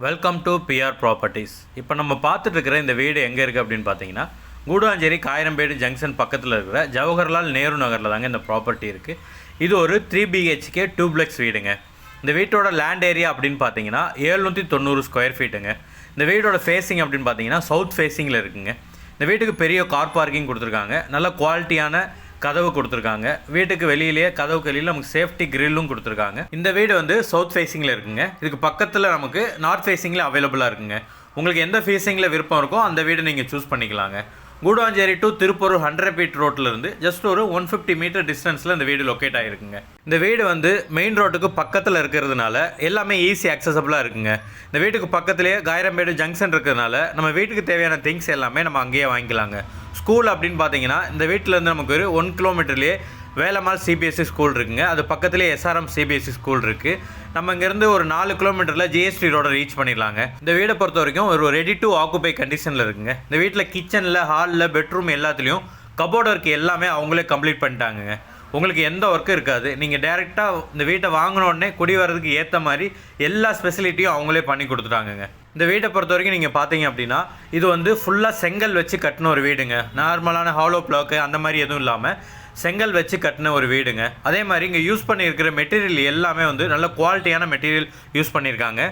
Welcome to PR properties. இப்போ நம்ம பார்த்துட்டு இருக்கிற இந்த வீடு எங்கே இருக்குது அப்படின்னு பார்த்தீங்கன்னா, கூடுவாஞ்சேரி காயிரம்பேடு ஜங்ஷன் பக்கத்தில் இருக்கிற ஜவஹர்லால் நேரு நகரில் தாங்க இந்த ப்ராப்பர்ட்டி இருக்குது. இது ஒரு 3 BHK டூப்ளெக்ஸ் வீடுங்க. இந்த வீட்டோட லேண்ட் ஏரியா அப்படின்னு பார்த்தீங்கன்னா 790 ஸ்கொயர் ஃபீட்டுங்க. இந்த வீடோட ஃபேஸிங் அப்படின்னு பார்த்தீங்கன்னா சவுத் ஃபேஸிங்கில் இருக்குங்க. இந்த வீட்டுக்கு பெரிய கார் பார்க்கிங் கொடுத்துருக்காங்க. நல்ல குவாலிட்டியான கதவு கொடுத்துருக்காங்க. வீட்டுக்கு வெளியிலேயே கதவுக்கு வெளியில் நமக்கு சேஃப்டி கிரில்லும் கொடுத்துருக்காங்க. இந்த வீடு வந்து சவுத் ஃபேஸிங்கில் இருக்குங்க. இதுக்கு பக்கத்தில் நமக்கு நார்த் ஃபேஸிங்கில் அவைலபிளாக இருக்குங்க. உங்களுக்கு எந்த ஃபேஸிங்கில் விருப்பம் இருக்கோ அந்த வீடு நீங்கள் சூஸ் பண்ணிக்கலாங்க. கூடுவாஞ்சேரி டு திருப்பூர் 100 feet ரோட்டிலிருந்து ஜஸ்ட் ஒரு 150 மீட்டர் டிஸ்டன்ஸில் இந்த வீடு லொக்கேட் ஆகிருக்குங்க. இந்த வீடு வந்து மெயின் ரோட்டுக்கு பக்கத்தில் இருக்கிறதுனால எல்லாமே ஈஸி அக்சசபிளாக இருக்குங்க. இந்த வீட்டுக்கு பக்கத்துலேயே காயிரம்பேடு ஜங்ஷன் இருக்கிறதுனால நம்ம வீட்டுக்கு தேவையான திங்ஸ் எல்லாமே நம்ம அங்கேயே வாங்கிக்கலாங்க. ஸ்கூல் அப்படின்னு பார்த்தீங்கன்னா இந்த வீட்டிலேருந்து நமக்கு ஒரு 1 கிலோமீட்டர்லேயே வேலம்மாள் CBSE ஸ்கூல் இருக்குங்க. அது பக்கத்துலேயே SRM CBSE ஸ்கூல் இருக்குது. நம்ம இங்கேருந்து ஒரு 4 கிலோமீட்டரில் GST ரோட ரீச் பண்ணிடலாங்க. இந்த வீடை பொறுத்த வரைக்கும் ஒரு ரெடி டு ஆக்குபை கண்டிஷனில் இருக்குங்க. இந்த வீட்டில் கிச்சனில், ஹாலில், பெட்ரூம் எல்லாத்துலேயும் கபோர்ட் ஒர்க் எல்லாமே அவங்களே கம்ப்ளீட் பண்ணிட்டாங்க. உங்களுக்கு எந்த ஒர்க்கும் இருக்காது. நீங்கள் டேரெக்டாக இந்த வீட்டை வாங்கினோடனே குடி வர்றதுக்கு ஏற்ற மாதிரி எல்லா ஸ்பெசிலிட்டியும் அவங்களே பண்ணி கொடுத்துட்டாங்கங்க. இந்த வீட்டை பொறுத்த வரைக்கும் நீங்கள் பார்த்தீங்க அப்படின்னா இது வந்து ஃபுல்லாக செங்கல் வச்சு கட்டின ஒரு வீடுங்க. நார்மலான ஹாலோ பிளாக்கு அந்த மாதிரி எதுவும் இல்லாமல் செங்கல் வச்சு கட்டின ஒரு வீடுங்க. அதே மாதிரி இங்கே யூஸ் பண்ணியிருக்கிற மெட்டீரியல் எல்லாமே வந்து நல்ல குவாலிட்டியான மெட்டீரியல் யூஸ் பண்ணியிருக்காங்க.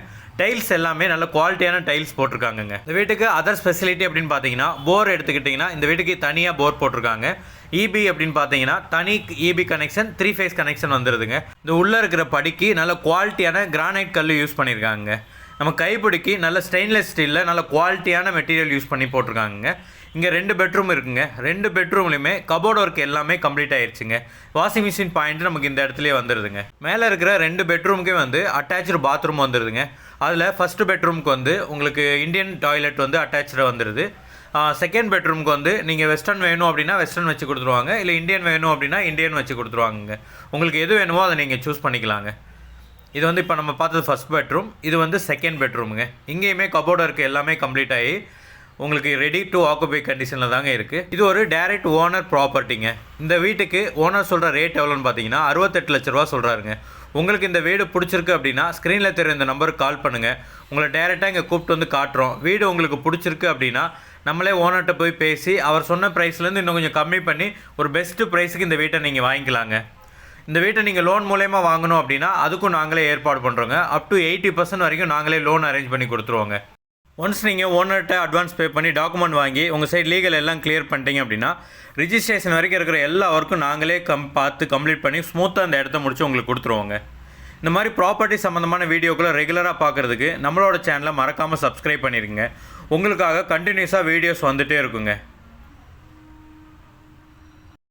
டைல்ஸ் எல்லாமே நல்ல குவாலிட்டியான டைல்ஸ் போட்டிருக்காங்கங்க. இந்த வீட்டுக்கு அதர் ஸ்பெசிலிட்டி அப்படின்னு பார்த்தீங்கன்னா போர் எடுத்துக்கிட்டிங்கன்னா இந்த வீட்டுக்கு தனியாக போர் போட்டிருக்காங்க. EB அப்படின்னு பார்த்தீங்கன்னா தனி EB கனெக்ஷன், 3 ஃபேஸ் கனெக்ஷன் வந்துடுதுங்க. இந்த உள்ளே இருக்கிற படிக்கு நல்ல குவாலிட்டியான கிரானைட் கல் யூஸ் பண்ணியிருக்காங்க. நம்ம கைப்பிடிக்கு நல்ல ஸ்டெயின்லெஸ் ஸ்டீலில் நல்ல குவாலிட்டியான மெட்டீரியல் யூஸ் பண்ணி போட்டிருக்காங்க. இங்கே 2 பெட்ரூம் இருக்குங்க. 2 பெட்ரூம்லையுமே கபோர்ட் ஒர்க் எல்லாமே கம்ப்ளீட் ஆயிடுச்சுங்க. வாஷிங் மிஷின் பாயிண்ட் நமக்கு இந்த இடத்துலேயே வந்துடுதுங்க. மேலே இருக்கிற 2 பெட்ரூமுக்கே வந்து அட்டாச்சு பாத்ரூம் வந்துடுதுங்க. அதில் ஃபஸ்ட்டு பெட்ரூமுக்கு வந்து உங்களுக்கு இந்தியன் டாய்லெட் வந்து அட்டாச்சாக வந்துடுது. செகண்ட் பெட்ரூமுக்கு வந்து நீங்கள் வெஸ்டர்ன் வேணும் அப்படின்னா வெஸ்டர்ன் வச்சு கொடுத்துருவாங்க. இல்லை இந்தியன் வேணும் அப்படின்னா இந்தியன் வச்சு கொடுத்துருவாங்க. உங்களுக்கு எது வேணுமோ அதை நீங்கள் சூஸ் பண்ணிக்கலாங்க. இது வந்து இப்போ நம்ம பார்த்தது ஃபஸ்ட் பெட்ரூம். இது வந்து செகண்ட் பெட்ரூமுங்க. இங்கேயுமே கபோர்ட் ஒர்க் எல்லாமே கம்ப்ளீட் ஆகி உங்களுக்கு ரெடி டு ஆக்குபை கண்டிஷனில் தாங்க இருக்குது. இது ஒரு டைரக்ட் ஓனர் ப்ராப்பர்ட்டிங்க. இந்த வீட்டுக்கு ஓனர் சொல்கிற ரேட் எவ்வளோன்னு பார்த்தீங்கன்னா 68 லட்ச ரூபா சொல்கிறாருங்க. உங்களுக்கு இந்த வீடு பிடிச்சிருக்கு அப்படின்னா ஸ்க்ரீனில் தெரியும் இந்த நம்பருக்கு கால் பண்ணுங்கள். உங்களை டேரெக்டாக இங்கே கூப்பிட்டு வந்து காட்டுறோம். வீடு உங்களுக்கு பிடிச்சிருக்கு அப்படின்னா நம்மளே ஓனர்கிட்ட போய் பேசி அவர் சொன்ன ப்ரைஸ்லேருந்து இன்னும் கொஞ்சம் கம்மி பண்ணி ஒரு பெஸ்ட்டு ப்ரைஸுக்கு இந்த வீட்டை நீங்கள் வாங்கிக்கலாங்க. இந்த வீட்டை நீங்கள் லோன் மூலயமா வாங்கணும் அப்படின்னா அதுக்கும் நாங்களே ஏற்பாடு பண்ணுறோங்க. அப் டு 80% வரைக்கும் நாங்களே லோன் அரேஞ்ச் பண்ணி கொடுத்துருவோங்க. ஒன்ஸ் நீங்கள் ஓனர்கிட்ட அட்வான்ஸ் பே பண்ணி டாக்குமெண்ட் வாங்கி உங்கள் சைட் லீகல் எல்லாம் கிளியர் பண்ணிட்டீங்க அப்படின்னா ரிஜிஸ்ட்ரேஷன் வரைக்கும் இருக்கிற எல்லா ஒர்க்கும் நாங்களே பார்த்து கம்ப்ளீட் பண்ணி ஸ்மூத்தாக அந்த இடத்த முடிச்சு உங்களுக்கு கொடுத்துருவோங்க. இந்த மாதிரி ப்ராப்பர்ட்டி சம்மந்தமான வீடியோக்களை ரெகுலராக பார்க்குறதுக்கு நம்மளோட சேனலை மறக்காமல் சப்ஸ்கிரைப் பண்ணிடுங்க. உங்களுக்காக கண்டினியூஸாக வீடியோஸ் வந்துகிட்டே இருக்குங்க.